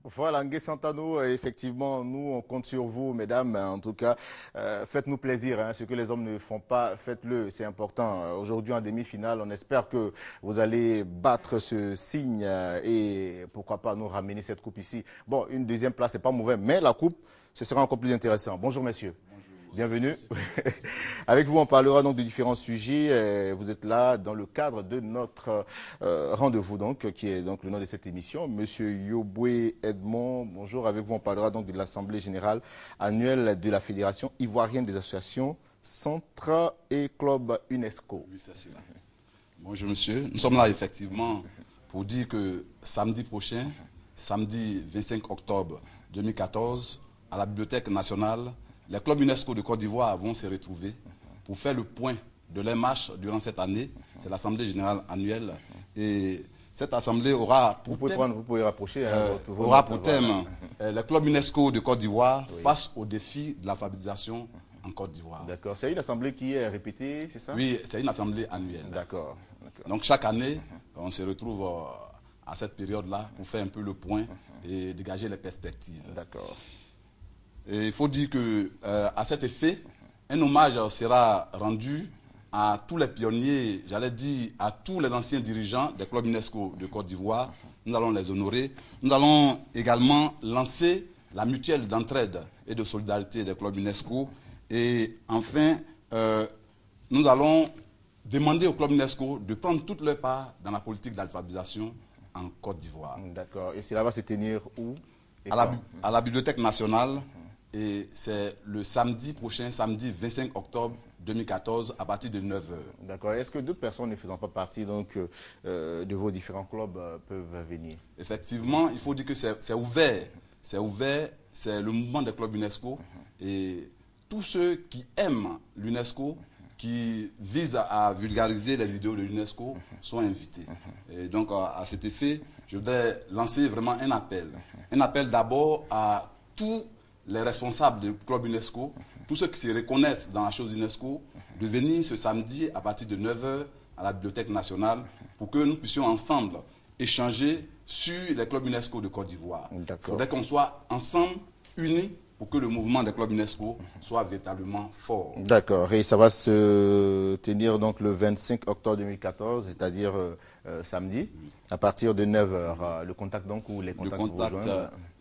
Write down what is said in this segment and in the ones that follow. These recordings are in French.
Voilà, Ngué Santano, effectivement, nous, on compte sur vous, mesdames. En tout cas, faites-nous plaisir. Hein, ce que les hommes ne font pas, faites-le. C'est important. Aujourd'hui, en demi-finale, on espère que vous allez battre ce signe et pourquoi pas nous ramener cette coupe ici. Bon, une deuxième place, c'est pas mauvais, mais la coupe, ce sera encore plus intéressant. Bonjour, messieurs. Bienvenue. Avec vous, on parlera donc de différents sujets. Vous êtes là dans le cadre de notre rendez-vous, donc, qui est donc le nom de cette émission. Monsieur Yoboué Edmond, bonjour. Avec vous, on parlera donc de l'Assemblée générale annuelle de la Fédération ivoirienne des associations, centres et clubs UNESCO. Oui, c'est cela. Bonjour, monsieur. Nous sommes là, effectivement, pour dire que samedi prochain, samedi 25 octobre 2014, à la Bibliothèque nationale, les clubs UNESCO de Côte d'Ivoire vont se retrouver pour faire le point de leur marche durant cette année. C'est l'Assemblée générale annuelle. Et cette assemblée aura pour thème, vous pouvez rapprocher, aura pour thème les clubs UNESCO de Côte d'Ivoire face aux défis de l'alphabétisation en Côte d'Ivoire. D'accord. C'est une assemblée qui est répétée, c'est ça? Oui, c'est une assemblée annuelle. D'accord. Donc chaque année, on se retrouve à cette période-là pour faire un peu le point et dégager les perspectives. D'accord. Et il faut dire qu'à cet effet, un hommage sera rendu à tous les pionniers, j'allais dire à tous les anciens dirigeants des clubs UNESCO de Côte d'Ivoire. Nous allons les honorer. Nous allons également lancer la mutuelle d'entraide et de solidarité des clubs UNESCO. Et enfin, nous allons demander aux clubs UNESCO de prendre toute leur part dans la politique d'alphabétisation en Côte d'Ivoire. D'accord. Et cela va se tenir où? À la Bibliothèque nationale. Et c'est le samedi prochain, samedi 25 octobre 2014, à partir de 9h. D'accord. Est-ce que d'autres personnes ne faisant pas partie donc, de vos différents clubs peuvent venir? Effectivement, il faut dire que c'est ouvert. C'est ouvert, c'est le mouvement des clubs UNESCO. Et tous ceux qui aiment l'UNESCO, qui visent à vulgariser les idéaux de l'UNESCO, sont invités. Et donc, à cet effet, je voudrais lancer vraiment un appel. Un appel d'abord à tous les responsables du club UNESCO, tous ceux qui se reconnaissent dans la chose UNESCO, de venir ce samedi à partir de 9h à la Bibliothèque nationale pour que nous puissions ensemble échanger sur les clubs UNESCO de Côte d'Ivoire. Il faudrait qu'on soit ensemble, unis, pour que le mouvement des clubs UNESCO soit véritablement fort. D'accord. Et ça va se tenir donc le 25 octobre 2014, c'est-à-dire samedi, à partir de 9h. Le contact donc ou les contacts? Le contact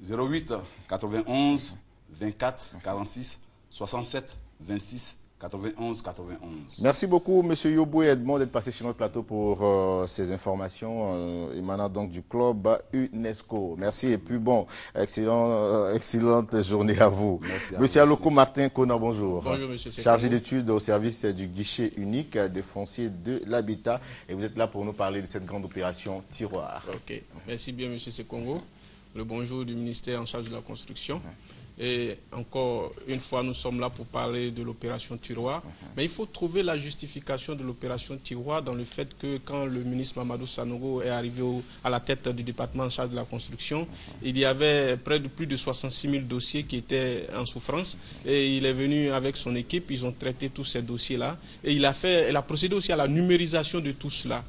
08 91 24 46 67 26 91 91. Merci beaucoup, M. Yoboué Edmond, d'être passé sur notre plateau pour ces informations émanant donc du club UNESCO. Merci et puis bon, excellente journée à vous. Monsieur Aloko Martin Kona, bonjour. Bonjour, monsieur. Chargé d'études au service du guichet unique des fonciers de l'habitat. Et vous êtes là pour nous parler de cette grande opération Tiroir. Ok, merci bien, monsieur Sekongo. Le bonjour du ministère en charge de la construction. Et encore une fois, nous sommes là pour parler de l'opération Tiroir. Mais il faut trouver la justification de l'opération Tiroir dans le fait que quand le ministre Mamadou Sanogo est arrivé à la tête du département en charge de la construction, il y avait plus de 66 000 dossiers qui étaient en souffrance. Et il est venu avec son équipe, ils ont traité tous ces dossiers-là. Et il a procédé aussi à la numérisation de tout cela.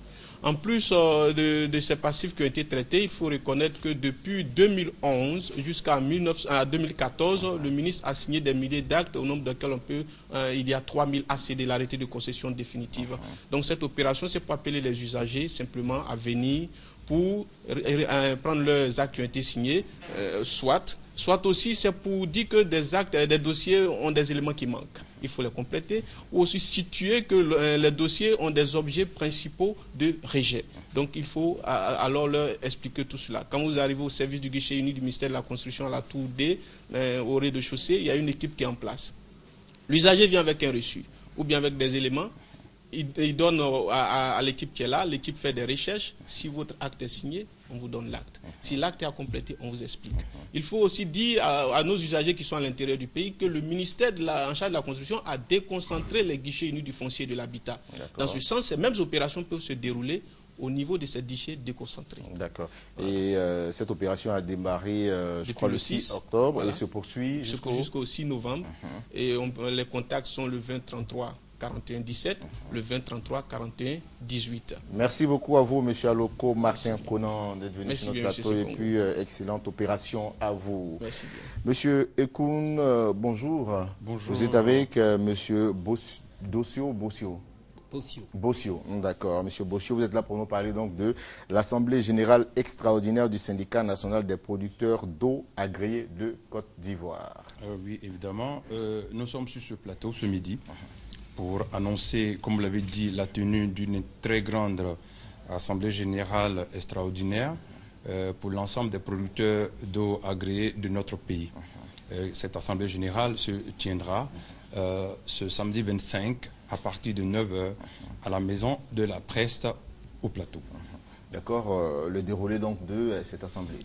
En plus de ces passifs qui ont été traités, il faut reconnaître que depuis 2011 jusqu'à 2014, le ministre a signé des milliers d'actes au nombre desquels il y a 3000 ACD, l'arrêté de concession définitive. Donc cette opération, c'est pour appeler les usagers simplement à venir pour prendre leurs actes qui ont été signés, soit aussi c'est pour dire que des dossiers ont des éléments qui manquent. Il faut les compléter, ou aussi situer que les dossiers ont des objets principaux de rejet. Donc il faut alors leur expliquer tout cela. Quand vous arrivez au service du guichet unique du ministère de la Construction à la tour D, au rez-de-chaussée, il y a une équipe qui est en place. L'usager vient avec un reçu, ou bien avec des éléments. Il donne à l'équipe qui est là, l'équipe fait des recherches. Si votre acte est signé, on vous donne l'acte. Si l'acte est à compléter, on vous explique. Il faut aussi dire à nos usagers qui sont à l'intérieur du pays que le ministère en charge de la construction a déconcentré les guichets unis du foncier et de l'habitat. Dans ce sens, ces mêmes opérations peuvent se dérouler au niveau de ces guichets déconcentrés. D'accord. Et cette opération a démarré, je crois, le 6 octobre et se poursuit jusqu'au 6 novembre. Et les contacts sont le 20 33 41 17, le 20 33 41 18. Merci beaucoup à vous, M. Aloko Martin Conan, d'être venu sur notre plateau. Et puis, excellente opération à vous. Merci bien. M. Ekoun, bonjour. Bonjour. Vous êtes avec M. Bossio. Bossio, d'accord. Monsieur Bossio, vous êtes là pour nous parler donc de l'Assemblée générale extraordinaire du syndicat national des producteurs d'eau agréés de Côte d'Ivoire. Oui, évidemment. Nous sommes sur ce plateau ce midi pour annoncer, comme vous l'avez dit, la tenue d'une très grande Assemblée générale extraordinaire pour l'ensemble des producteurs d'eau agréés de notre pays. Cette Assemblée générale se tiendra ce samedi 25 à partir de 9h à la maison de la presse au plateau. D'accord, le déroulé donc de cette assemblée.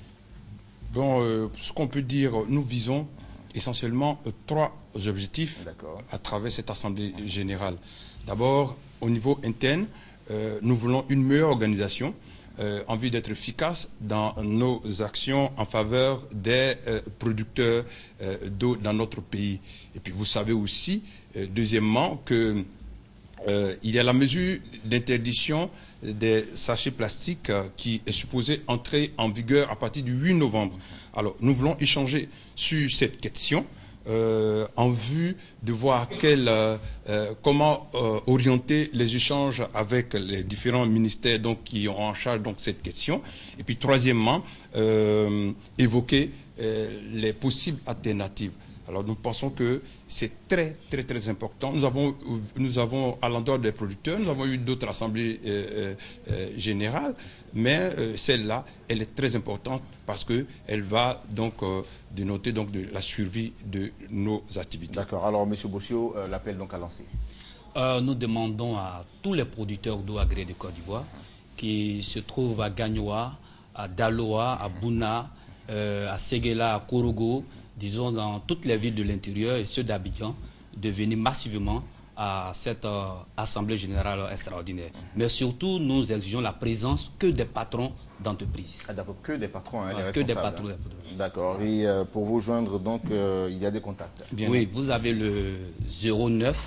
Bon, ce qu'on peut dire, nous visons essentiellement 3 objectifs à travers cette assemblée générale. D'abord, au niveau interne, nous voulons une meilleure organisation en vue d'être efficace dans nos actions en faveur des producteurs d'eau dans notre pays. Et puis vous savez aussi, deuxièmement, que il y a la mesure d'interdiction des sachets plastiques qui est supposée entrer en vigueur à partir du 8 novembre. Alors, nous voulons échanger sur cette question en vue de voir comment orienter les échanges avec les différents ministères donc, qui ont en charge donc, cette question. Et puis, troisièmement, évoquer les possibles alternatives. Alors nous pensons que c'est très important. Nous avons à l'endroit des producteurs, nous avons eu d'autres assemblées générales, mais celle-là, elle est très importante parce qu'elle va donc dénoter donc, de la survie de nos activités. D'accord. Alors M. Bossio, l'appel donc à lancer. Nous demandons à tous les producteurs d'eau agréés de Côte d'Ivoire qui se trouvent à Gagnoa, à Daloa, à Bouna, à Séguéla, à Korogo, disons dans toutes les villes de l'intérieur et ceux d'Abidjan, de venir massivement à cette Assemblée générale extraordinaire. Mais surtout, nous exigeons la présence que des patrons d'entreprise. Ah, d'accord, que des patrons, hein, les que des responsables. patrons d'entreprise. D'accord. Et pour vous joindre, donc, il y a des contacts. Bien oui, vous avez le 09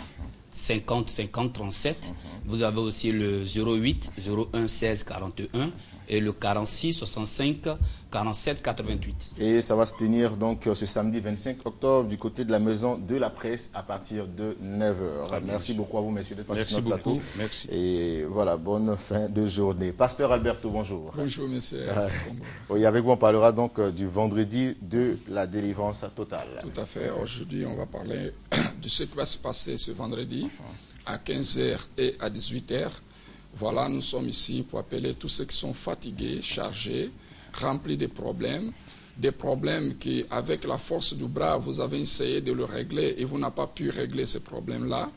50 50 37. Vous avez aussi le 08 01 16 41 et le 46 65 47 88. Et ça va se tenir donc ce samedi 25 octobre du côté de la maison de la presse à partir de 9h. Merci beaucoup à vous, messieurs, d'être passés sur notre plateau. Merci. Et voilà, bonne fin de journée. Pasteur Alberto, bonjour. Bonjour, monsieur. Oui, avec vous, on parlera donc du vendredi de la délivrance totale. Tout à fait. Aujourd'hui, on va parler de ce qui va se passer ce vendredi à 15h et à 18h. Voilà, nous sommes ici pour appeler tous ceux qui sont fatigués, chargés, remplis de problèmes qui, avec la force du bras, vous avez essayé de le régler et vous n'avez pas pu régler ces problèmes-là.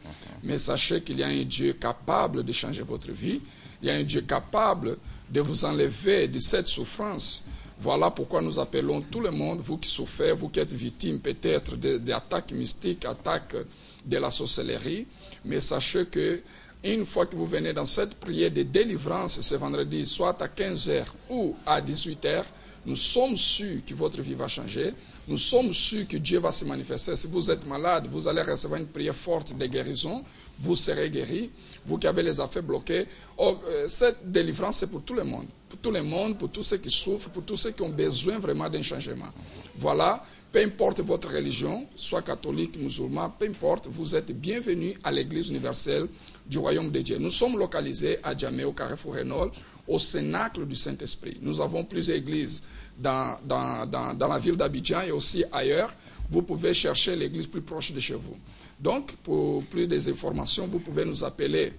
Mais sachez qu'il y a un Dieu capable de changer votre vie. Il y a un Dieu capable de vous enlever de cette souffrance. Voilà pourquoi nous appelons tout le monde, vous qui souffrez, vous qui êtes victimes peut-être d'attaques mystiques, attaques de la sorcellerie. Mais sachez que une fois que vous venez dans cette prière de délivrance ce vendredi, soit à 15h ou à 18h, nous sommes sûrs que votre vie va changer. Nous sommes sûrs que Dieu va se manifester. Si vous êtes malade, vous allez recevoir une prière forte de guérison. Vous serez guéri. Vous qui avez les affaires bloquées. Or, cette délivrance, c'est pour tout le monde. Pour tout le monde, pour tous ceux qui souffrent, pour tous ceux qui ont besoin vraiment d'un changement. Voilà. Peu importe votre religion, soit catholique, musulman, peu importe, vous êtes bienvenus à l'Église universelle du Royaume de Dieu. Nous sommes localisés à Djamé, au Carrefour Renault, au Cénacle du Saint-Esprit. Nous avons plusieurs églises dans la ville d'Abidjan et aussi ailleurs. Vous pouvez chercher l'église plus proche de chez vous. Donc, pour plus d'informations, vous pouvez nous appeler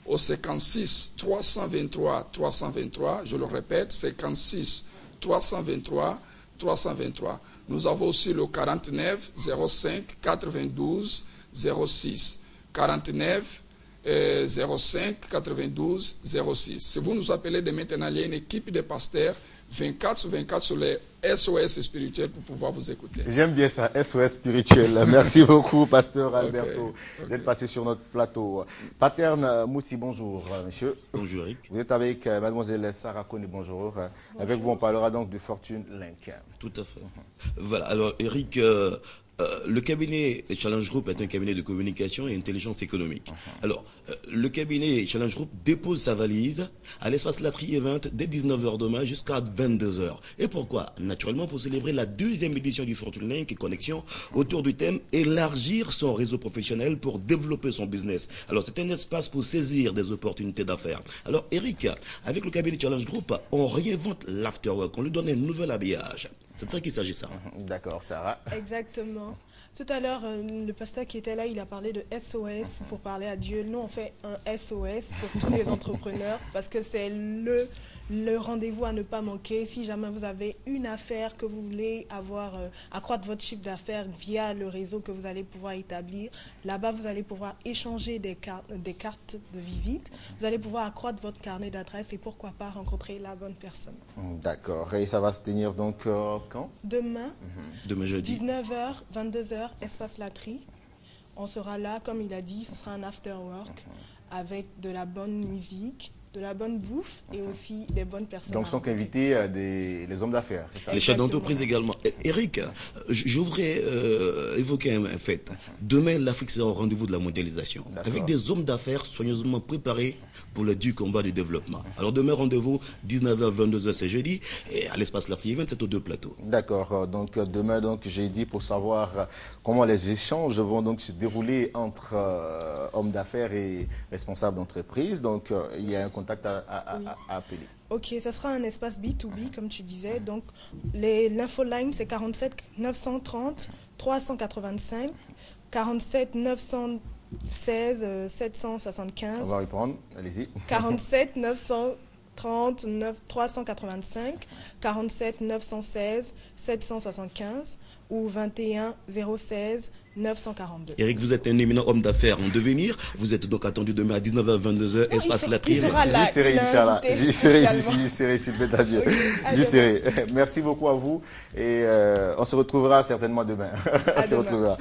au 56 323 323. Je le répète, 56 323 323. Nous avons aussi le 49 05 92 06. 49 05 92 06. Si vous nous appelez de maintenant, il y a une équipe de pasteurs 24 sur 24 sur les SOS spirituels pour pouvoir vous écouter. J'aime bien ça, SOS spirituel. Merci beaucoup, pasteur Alberto, d'être passé sur notre plateau. Paterne Mouti, bonjour, monsieur. Bonjour, Eric. Vous êtes avec mademoiselle Sarah Kone, bonjour. Avec vous, on parlera donc de Fortune Link. Tout à fait. Voilà, alors Eric, le cabinet Challenge Group est un cabinet de communication et intelligence économique. Alors, le cabinet Challenge Group dépose sa valise à l'espace Latry Event dès 19h demain jusqu'à 22h. Et pourquoi? Naturellement pour célébrer la 2e édition du Fortune Link Connexion autour du thème élargir son réseau professionnel pour développer son business. Alors, c'est un espace pour saisir des opportunités d'affaires. Alors, Eric, avec le cabinet Challenge Group, on réinvente l'afterwork, on lui donne un nouvel habillage. C'est de ça qu'il s'agit, ça. D'accord, Sarah. Exactement. Tout à l'heure, le pasteur qui était là, il a parlé de SOS pour parler à Dieu. Nous, on fait un SOS pour tous les entrepreneurs parce que c'est le rendez-vous à ne pas manquer. Si jamais vous avez une affaire que vous voulez accroître votre chiffre d'affaires via le réseau que vous allez pouvoir établir, là-bas, vous allez pouvoir échanger des cartes de visite. Vous allez pouvoir accroître votre carnet d'adresses et pourquoi pas rencontrer la bonne personne. D'accord. Et ça va se tenir donc quand? Demain, Demain jeudi. 19h, 22h, espace Latry. On sera là, comme il a dit, ce sera un after work avec de la bonne musique, de la bonne bouffe et aussi des bonnes personnes. Donc sont invités les hommes d'affaires, c'est ça? Les chefs d'entreprise également. Eric, je voudrais évoquer un fait. Demain, l'Afrique sera au rendez-vous de la mondialisation. Avec des hommes d'affaires soigneusement préparés pour le dur combat du développement. Alors demain, rendez-vous 19h, 22h, c'est jeudi. Et à l'espace Latry Event, c'est aux 2 plateaux. D'accord. Donc demain, j'ai dit pour savoir comment les échanges vont donc se dérouler entre hommes d'affaires et responsables d'entreprise. Donc il y a un contact à appeler. Ok, ça sera un espace B2B, comme tu disais. Donc, l'infoline, c'est 47 930 385, 47 916 775. On va répondre, allez-y. 47 930 385, 47 916 775 ou 21 016 942. Eric, vous êtes un éminent homme d'affaires en devenir. Vous êtes donc attendu demain à 19h, 22h, espace Latry. Il sera là. J'y serai, Inch'Allah. J'y serai, s'il plaît à Dieu. J'y serai. Merci beaucoup à vous et on se retrouvera certainement demain. On se retrouvera.